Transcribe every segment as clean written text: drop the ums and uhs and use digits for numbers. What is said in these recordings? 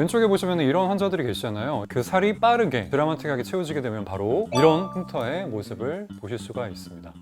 왼쪽에 보시면 이런 환자들이 계시잖아요. 그 살이 빠르게 드라마틱하게 채워지게 되면 바로 이런 흉터의 모습을 보실 수가 있습니다.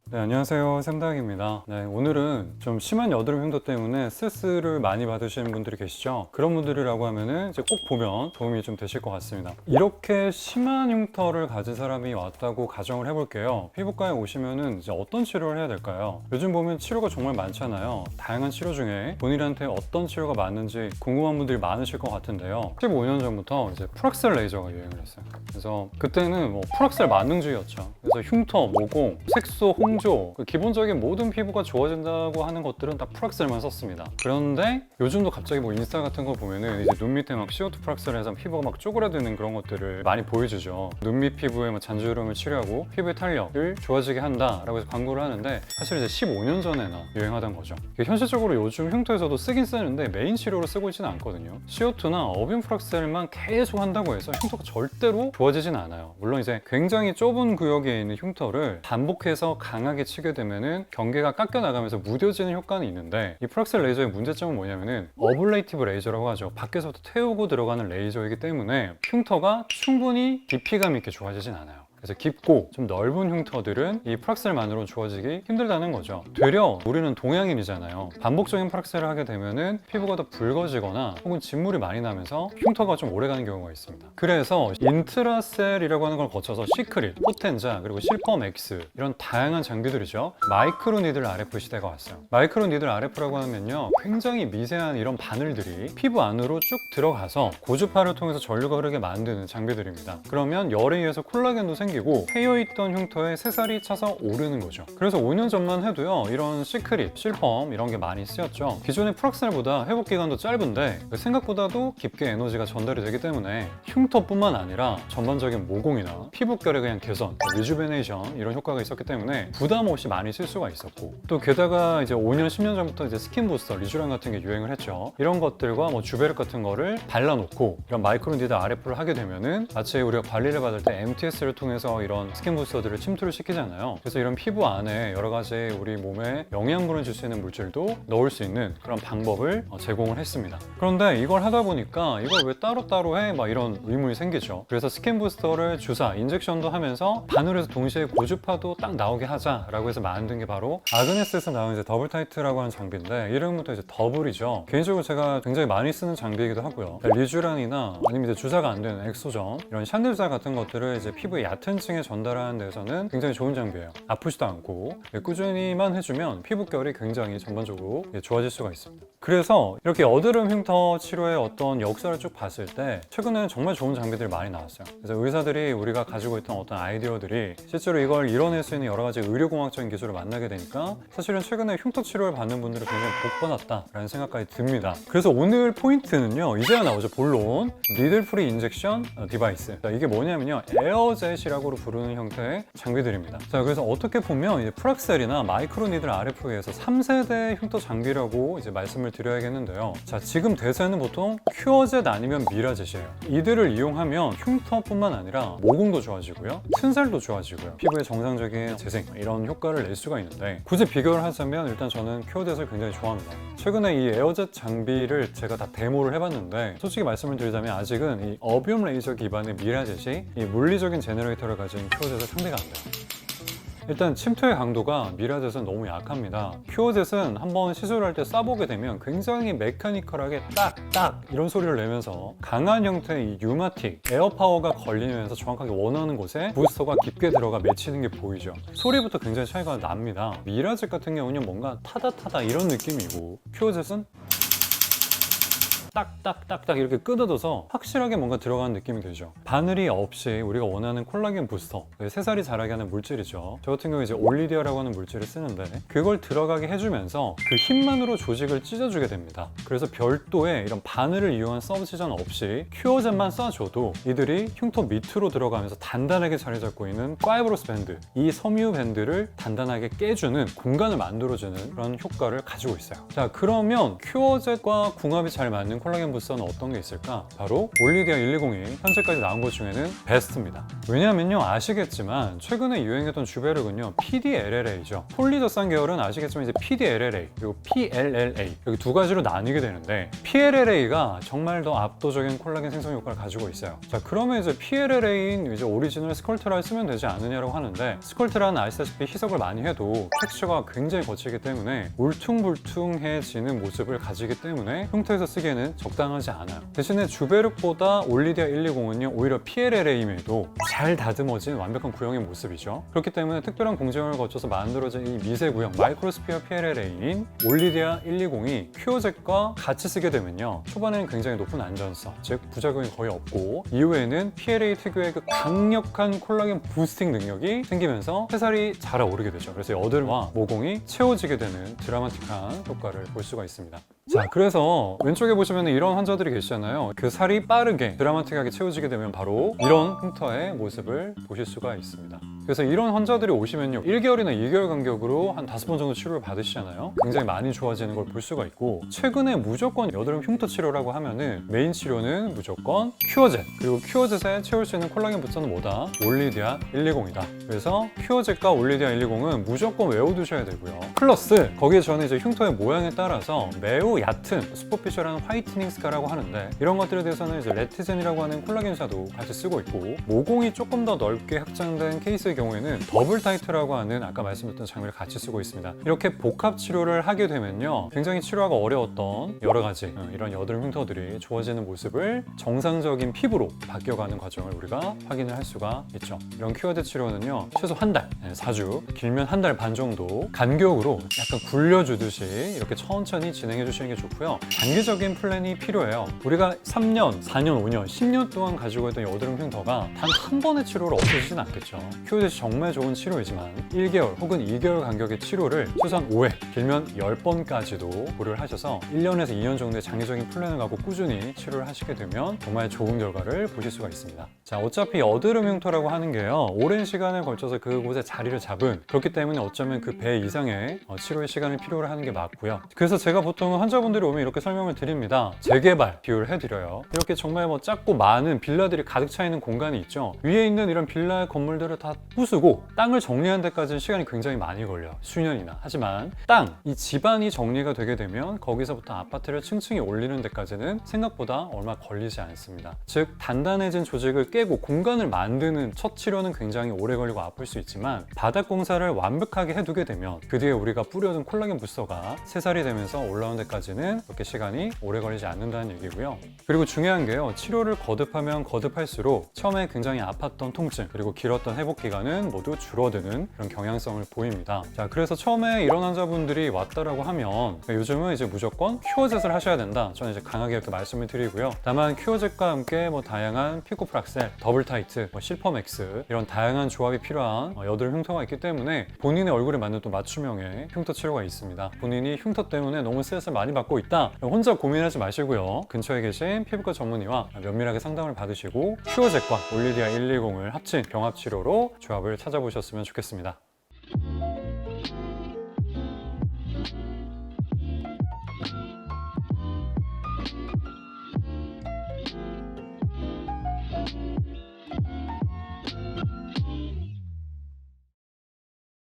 네, 안녕하세요. 샘닥입니다. 네, 오늘은 좀 심한 여드름 흉터 때문에 스트레스를 많이 받으시는 분들이 계시죠. 그런 분들이라고 하면은 이제 꼭 보면 도움이 좀 되실 것 같습니다. 이렇게 심한 흉터를 가진 사람이 왔다고 가정을 해볼게요. 피부과에 오시면은 이제 어떤 치료를 해야 될까요? 요즘 보면 치료가 정말 많잖아요. 다양한 치료 중에 본인한테 어떤 치료가 맞는지 궁금한 분들이 많으실 것 같은데요. 15년 전부터 이제 프락셀 레이저가 유행을 했어요. 그래서 그때는 뭐 프락셀 만능주의였죠. 그래서 흉터, 모공, 색소, 홍조 그 기본적인 모든 피부가 좋아진다고 하는 것들은 다 프락셀만 썼습니다. 그런데 요즘도 갑자기 뭐 인스타 같은 거 보면은 이제 눈 밑에 막 CO2 프락셀을 해서 피부가 막 쪼그라드는 그런 것들을 많이 보여주죠. 눈 밑 피부의 뭐 잔주름을 치료하고 피부의 탄력을 좋아지게 한다라고 해서 광고를 하는데 사실 이제 15년 전에나 유행하던 거죠. 현실적으로 요즘 흉터에서도 쓰긴 쓰는데 메인 치료로 쓰고 있지는 않거든요. CO2나 어뷰 프락셀만 계속 한다고 해서 흉터가 절대로 좋아지진 않아요. 물론 이제 굉장히 좁은 구역에 있는 흉터를 반복해서 강하게 치게 되면은 경계가 깎여 나가면서 무뎌지는 효과는 있는데 이 프락셀 레이저의 문제점은 뭐냐면은 어블레이티브 레이저라고 하죠. 밖에서부터 태우고 들어가는 레이저이기 때문에 흉터가 충분히 깊이감 있게 좋아지진 않아요. 그래서 깊고 좀 넓은 흉터들은 이 프락셀만으로 좋아지기 힘들다는 거죠. 되려 우리는 동양인이잖아요. 반복적인 프락셀을 하게 되면은 피부가 더 붉어지거나 혹은 진물이 많이 나면서 흉터가 좀 오래가는 경우가 있습니다. 그래서 인트라셀이라고 하는 걸 거쳐서 시크릿, 포텐자, 그리고 실펌 X 이런 다양한 장비들이죠. 마이크로 니들 RF 시대가 왔어요. 마이크로 니들 RF라고 하면요, 굉장히 미세한 이런 바늘들이 피부 안으로 쭉 들어가서 고주파를 통해서 전류가 흐르게 만드는 장비들입니다. 그러면 열에 의해서 콜라겐도 생기고 패여있던 흉터에 새살이 차서 오르는 거죠. 그래서 5년 전만 해도요, 이런 시크릿, 실펌 이런 게 많이 쓰였죠. 기존의 프락셀보다 회복 기간도 짧은데 생각보다도 깊게 에너지가 전달이 되기 때문에 흉터뿐만 아니라 전반적인 모공이나 피부결의 그냥 개선, 리주베네이션 이런 효과가 있었기 때문에 부담 없이 많이 쓸 수가 있었고, 또 게다가 이제 5년, 10년 전부터 이제 스킨 부스터, 리쥬란 같은 게 유행을 했죠. 이런 것들과 뭐 주베르 같은 거를 발라놓고 이런 마이크로 니들 RF를 하게 되면은 마치 우리가 관리를 받을 때 MTS를 통해서 이런 스킨 부스터들을 침투를 시키잖아요. 그래서 이런 피부 안에 여러 가지 우리 몸에 영양분을 줄 수 있는 물질도 넣을 수 있는 그런 방법을 제공을 했습니다. 그런데 이걸 하다 보니까 이걸 왜 따로따로 해? 막 이런 의문이 생기죠. 그래서 스킨 부스터를 주사, 인젝션도 하면서 바늘에서 동시에 고주파도 딱 나오게 하자라고 해서 만든 게 바로 아그네스에서 나온 이제 더블 타이트라고 하는 장비인데, 이름부터 이제 더블이죠. 개인적으로 제가 굉장히 많이 쓰는 장비이기도 하고요. 리쥬란이나 아니면 이제 주사가 안 되는 엑소전, 이런 샹들자 같은 것들을 이제 피부의 얕은 층에 전달하는 데서는 굉장히 좋은 장비예요. 아프지도 않고 꾸준히만 해주면 피부결이 굉장히 전반적으로 좋아질 수가 있습니다. 그래서 이렇게 여드름 흉터 치료의 어떤 역사를 쭉 봤을 때 최근에는 정말 좋은 장비들이 많이 나왔어요. 그래서 의사들이 우리가 가지고 있던 어떤 아이디어들이 실제로 이걸 이뤄낼 수 있는 여러 가지 의료공학적인 기술을 만나게 되니까 사실은 최근에 흉터 치료를 받는 분들이 굉장히 복받았다라는 생각까지 듭니다. 그래서 오늘 포인트는요, 이제야 나오죠. 본론 니들프리 인젝션 디바이스. 이게 뭐냐면요, 에어젯이라고 부르는 형태의 장비들입니다. 자, 그래서 어떻게 보면 이제 프락셀이나 마이크로 니들 RF에서 3세대 흉터 장비라고 이제 말씀을 드려야겠는데요. 자, 지금 대세는 보통 큐어젯 아니면 미라젯이에요. 이들을 이용하면 흉터뿐만 아니라 모공도 좋아지고요, 튼살도 좋아지고요, 피부의 정상적인 재생 이런 효과를 낼 수가 있는데, 굳이 비교를 하자면 일단 저는 큐어젯을 굉장히 좋아합니다. 최근에 이 에어젯 장비를 제가 다 데모를 해봤는데 솔직히 말씀을 드리자면 아직은 이 어뷸 레이저 기반의 미라젯이 이 물리적인 제너레이터를 가진 큐어젯에 상대가 안 돼요. 일단 침투의 강도가 미라젯은 너무 약합니다. 큐어젯은 한번 시술할 때 쏴보게 되면 굉장히 메카니컬하게 딱딱 이런 소리를 내면서 강한 형태의 이 뉴마틱 에어파워가 걸리면서 정확하게 원하는 곳에 부스터가 깊게 들어가 맺히는 게 보이죠. 소리부터 굉장히 차이가 납니다. 미라젯 같은 경우는 뭔가 타다타다 이런 느낌이고, 큐어젯은 딱딱딱딱 이렇게 끊어져서 확실하게 뭔가 들어가는 느낌이 들죠. 바늘이 없이 우리가 원하는 콜라겐 부스터, 새살이 자라게 하는 물질이죠. 저 같은 경우 이제 올리디아라고 하는 물질을 쓰는데 그걸 들어가게 해주면서 그 힘만으로 조직을 찢어주게 됩니다. 그래서 별도의 이런 바늘을 이용한 서브시전 없이 큐어젯만 쏴줘도 이들이 흉터 밑으로 들어가면서 단단하게 자리 잡고 있는 파이브로스 밴드, 이 섬유 밴드를 단단하게 깨주는 공간을 만들어주는 그런 효과를 가지고 있어요. 자, 그러면 큐어젯과 궁합이 잘 맞는 콜라겐 부스터는 어떤 게 있을까? 바로 올리디아 120이 현재까지 나온 것 중에는 베스트입니다. 왜냐하면요, 아시겠지만 최근에 유행했던 주베르근요 PDLLA죠. 폴리더산 계열은 아시겠지만 이제 PDLLA 그리고 PLLA 여기 두 가지로 나뉘게 되는데, PLLA가 정말 더 압도적인 콜라겐 생성 효과를 가지고 있어요. 자, 그러면 이제 PLLA인 이제 오리지널 스컬트라를 쓰면 되지 않느냐라고 하는데, 스컬트라는 아시다시피 희석을 많이 해도 텍스처가 굉장히 거치기 때문에 울퉁불퉁해지는 모습을 가지기 때문에 흉터에서 쓰기에는 적당하지 않아요. 대신에 주베르보다 올리디아 120은요 오히려 PLLA임에도 잘 다듬어진 완벽한 구형의 모습이죠. 그렇기 때문에 특별한 공정을 거쳐서 만들어진 이 미세 구형 마이크로스피어 PLLA인 올리디아 120이 큐어젯과 같이 쓰게 되면요, 초반에는 굉장히 높은 안전성, 즉 부작용이 거의 없고, 이후에는 PLA 특유의 그 강력한 콜라겐 부스팅 능력이 생기면서 새살이 자라오르게 되죠. 그래서 여드름과 모공이 채워지게 되는 드라마틱한 효과를 볼 수가 있습니다. 자, 그래서 왼쪽에 보시면 이런 환자들이 계시잖아요. 그 살이 빠르게 드라마틱하게 채워지게 되면 바로 이런 흉터의 모습을 보실 수가 있습니다. 그래서 이런 환자들이 오시면요 1개월이나 2개월 간격으로 한 5번 정도 치료를 받으시잖아요. 굉장히 많이 좋아지는 걸 볼 수가 있고, 최근에 무조건 여드름 흉터 치료라고 하면은 메인 치료는 무조건 큐어젯, 그리고 큐어젯에 채울 수 있는 콜라겐 부스터는 뭐다? 올리디아 120이다. 그래서 큐어젯과 올리디아 120은 무조건 외워두셔야 되고요. 플러스 거기에 저는 이제 흉터의 모양에 따라서 매우 얕은 슈퍼피셜한 화이트닝 스카라고 하는데, 이런 것들에 대해서는 이제 레티젠이라고 하는 콜라겐사도 같이 쓰고 있고, 모공이 조금 더 넓게 확장된 케이스의 경우에는 더블 타이트라고 하는 아까 말씀드렸던 장비를 같이 쓰고 있습니다. 이렇게 복합 치료를 하게 되면요 굉장히 치료하기 어려웠던 여러 가지 이런 여드름 흉터들이 좋아지는 모습을 정상적인 피부로 바뀌어가는 과정을 우리가 확인을 할 수가 있죠. 이런 큐어젯 치료는요 최소 한 달, 4주, 길면 한 달 반 정도 간격으로 약간 굴려주듯이 이렇게 천천히 진행해 주시는 게 좋고요. 장기적인 플랜이 필요해요. 우리가 3년, 4년, 5년, 10년 동안 가지고 있던 여드름 흉터가 단 한 번의 치료로 없어지진 않겠죠. 큐어젯이 정말 좋은 치료이지만 1개월 혹은 2개월 간격의 치료를 최소한 5회, 길면 10번까지도 고려를 하셔서 1년에서 2년 정도의 장기적인 플랜을 갖고 꾸준히 치료를 하시게 되면 정말 좋은 결과를 보실 수가 있습니다. 자, 어차피 여드름 흉터라고 하는 게요 오랜 시간을 걸쳐서 그곳에 자리를 잡은, 그렇기 때문에 어쩌면 그 배 이상의 치료의 시간을 필요로 하는 게 맞고요. 그래서 제가 보통 환자분들이 오면 이렇게 설명을 드립니다. 재개발 비유를 해드려요. 이렇게 정말 작고 많은 빌라들이 가득 차 있는 공간이 있죠. 위에 있는 이런 빌라 건물들을 다 부수고 땅을 정리하는 데까지는 시간이 굉장히 많이 걸려요. 수년이나. 하지만 이 집안이 정리가 되게 되면 거기서부터 아파트를 층층이 올리는 데까지는 생각보다 얼마 걸리지 않습니다. 즉 단단해진 조직을 깨고 공간을 만드는 첫 치료는 굉장히 오래 걸리고 아플 수 있지만, 바닥 공사를 완벽하게 해두게 되면 그 뒤에 우리가 뿌려둔 콜라겐 부스터가 새살이 되면서 올라오는 데까지는 그렇게 시간이 오래 걸리지 않는다는 얘기고요. 그리고 중요한 게요, 치료를 거듭하면 거듭할수록 처음에 굉장히 아팠던 통증 그리고 길었던 회복 기간은 모두 줄어드는 그런 경향성을 보입니다. 자, 그래서 처음에 이런 환자분들이 왔다라고 하면 요즘은 이제 무조건 큐어젯을 하셔야 된다, 저는 이제 강하게 이렇게 말씀을 드리고요. 다만 큐어젯과 함께 다양한 피코프락셀, 더블 타이트, 실퍼맥스 이런 다양한 조합이 필요한 여드름 흉터가 있기 때문에 본인의 얼굴에 맞는 또 맞춤형의 흉터 치료가 있습니다. 본인이 흉터 때문에 너무 스트레스를 많이 받고 있다, 혼자 고민하지 마시고요. 근처에 계신 피부과 전문의와 면밀하게 상담을 받으시고 큐어젯과 올리디아 120을 합친 병합 치료로 조합을 찾아보셨으면 좋겠습니다.